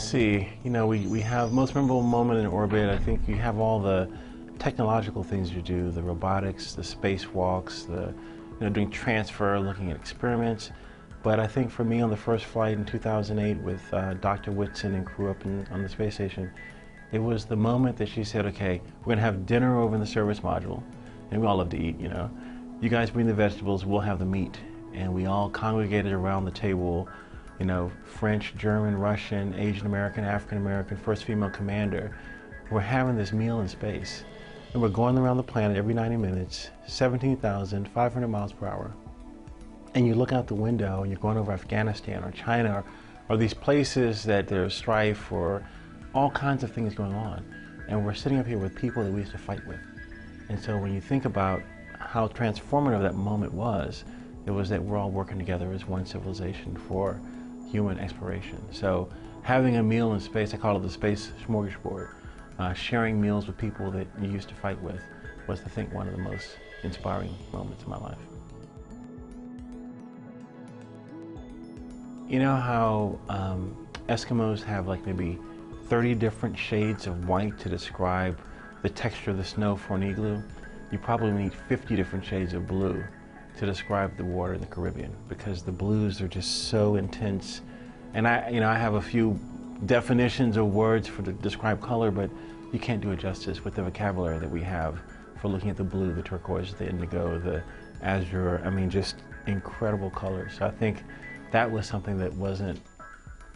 see. You know, we have most memorable moment in orbit. I think you have all the technological things you do, the robotics, the spacewalks, doing transfer, looking at experiments. But I think for me on the first flight in 2008 with Dr. Whitson and crew up on the space station, it was the moment that she said, okay, we're going to have dinner over in the service module. And we all love to eat, you know. You guys bring the vegetables, we'll have the meat. And we all congregated around the table, you know, French, German, Russian, Asian American, African American, first female commander. We're having this meal in space. And we're going around the planet every 90 minutes, 17,500 miles per hour. And you look out the window and you're going over Afghanistan or China or these places that there's strife or all kinds of things going on. And we're sitting up here with people that we used to fight with. And so when you think about how transformative that moment was, it was that we're all working together as one civilization for human exploration. So having a meal in space, I call it the space smorgasbord, sharing meals with people that you used to fight with was, I think, one of the most inspiring moments in my life. You know how Eskimos have like maybe 30 different shades of white to describe the texture of the snow for an igloo? You probably need 50 different shades of blue to describe the water in the Caribbean, because the blues are just so intense. And I have a few definitions of words to describe color, but you can't do it justice with the vocabulary that we have for looking at the blue, the turquoise, the indigo, the azure. I mean, just incredible colors. So I think that was something that wasn't,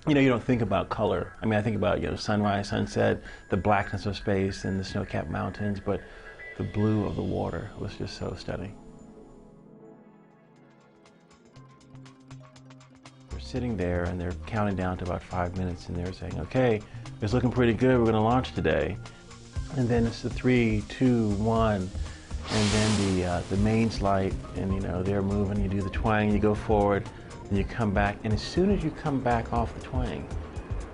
you don't think about color. I mean, I think about, sunrise, sunset, the blackness of space and the snow-capped mountains, but the blue of the water was just so stunning. We're sitting there and they're counting down to about 5 minutes and they're saying, okay, it's looking pretty good, we're gonna launch today. And then it's the 3, 2, 1, and then the mains light, and they're moving, you do the twang, you go forward, and you come back, and as soon as you come back off the twang,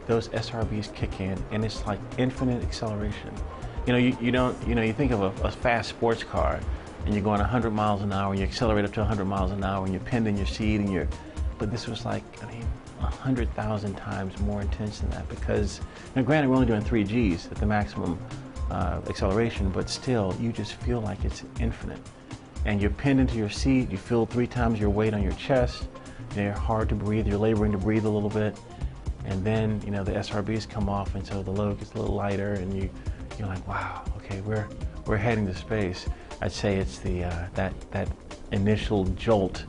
those SRBs kick in, and it's like infinite acceleration. You think of a fast sports car, and you're going 100 miles an hour, and you accelerate up to 100 miles an hour, and you're pinned in your seat, but this was like, 100,000 times more intense than that, because, granted, we're only doing 3 Gs at the maximum acceleration, but still, you just feel like it's infinite. And you're pinned into your seat, you feel 3 times your weight on your chest, you're hard to breathe, you're laboring to breathe a little bit, and then, the SRBs come off, and so the load gets a little lighter, and you're like, wow, okay, we're heading to space. I'd say it's the that initial jolt,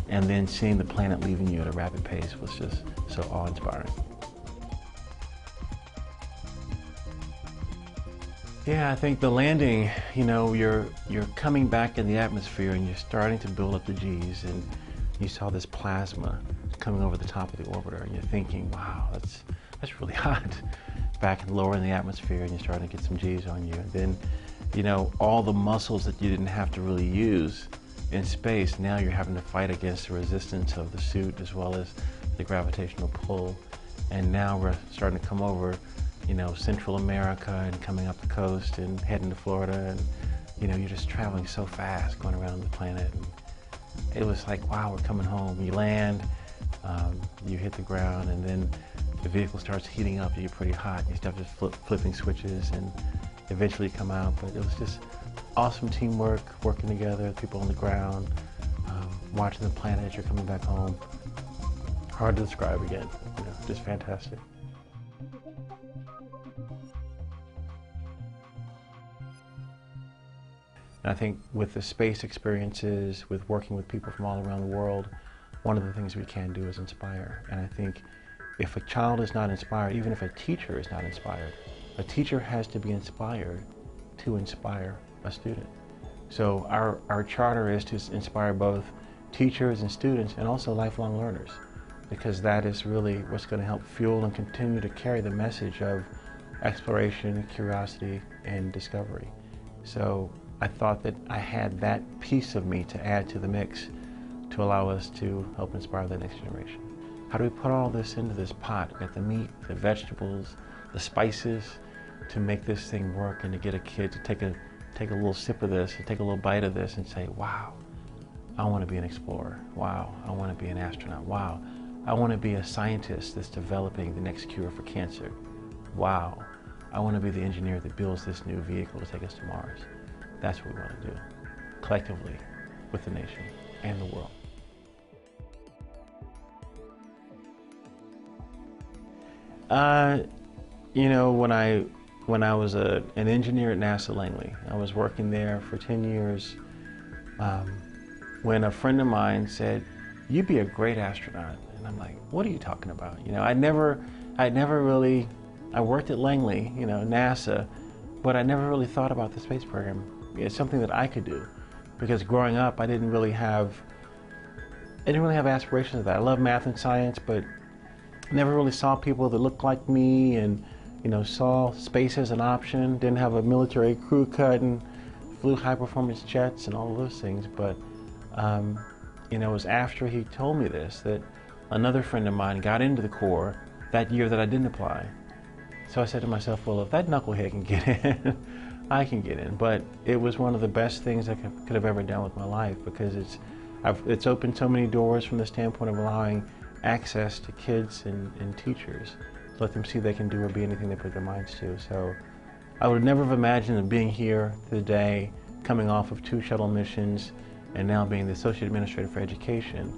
and then seeing the planet leaving you at a rapid pace was just so awe-inspiring. Yeah, I think the landing, you're coming back in the atmosphere and you're starting to build up the Gs, and you saw this plasma coming over the top of the orbiter, and you're thinking, wow, that's really hot. Back and lower in the atmosphere, and you're starting to get some Gs on you. And then, all the muscles that you didn't have to really use in space, now you're having to fight against the resistance of the suit as well as the gravitational pull. And now we're starting to come over, Central America and coming up the coast and heading to Florida, and you're just traveling so fast going around the planet. And it was like, wow, we're coming home. You land, you hit the ground, and then the vehicle starts heating up, you get pretty hot, you start just flipping switches and eventually come out. But it was just awesome teamwork, working together, people on the ground, watching the planet as you're coming back home. Hard to describe again, just fantastic. And I think with the space experiences, with working with people from all around the world, one of the things we can do is inspire. And I think if a child is not inspired, even if a teacher is not inspired, a teacher has to be inspired to inspire a student. So our charter is to inspire both teachers and students, and also lifelong learners, because that is really what's going to help fuel and continue to carry the message of exploration, curiosity, and discovery. So I thought that I had that piece of me to add to the mix to allow us to help inspire the next generation. How do we put all this into this pot? We got the meat, the vegetables, the spices, to make this thing work, and to get a kid to take a little sip of this, and take a little bite of this and say, wow, I want to be an explorer. Wow, I want to be an astronaut. Wow, I want to be a scientist that's developing the next cure for cancer. Wow. I want to be the engineer that builds this new vehicle to take us to Mars. That's what we want to do, collectively, with the nation and the world. You know, when I was an engineer at NASA Langley, I was working there for 10 years, when a friend of mine said, "You'd be a great astronaut." And I'm like, "What are you talking about?" You know, I'd never really, I worked at Langley, you know, NASA, but I never really thought about the space program. It's something that I could do, because growing up, I didn't really have aspirations of that. I love math and science, but never really saw people that looked like me, and you know, saw space as an option. Didn't have a military crew cut and flew high-performance jets and all of those things. But you know, it was after he told me this that another friend of mine got into the Corps that year that I didn't apply. So I said to myself, well, if that knucklehead can get in, I can get in. But it was one of the best things I could have ever done with my life, because it's opened so many doors from the standpoint of allowing access to kids and teachers, to let them see they can do or be anything they put their minds to. So I would never have imagined being here today, coming off of 2 shuttle missions, and now being the Associate Administrator for Education.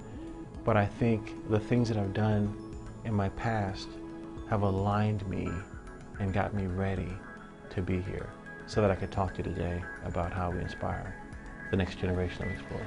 But I think the things that I've done in my past have aligned me and got me ready to be here, so that I could talk to you today about how we inspire the next generation of explorers.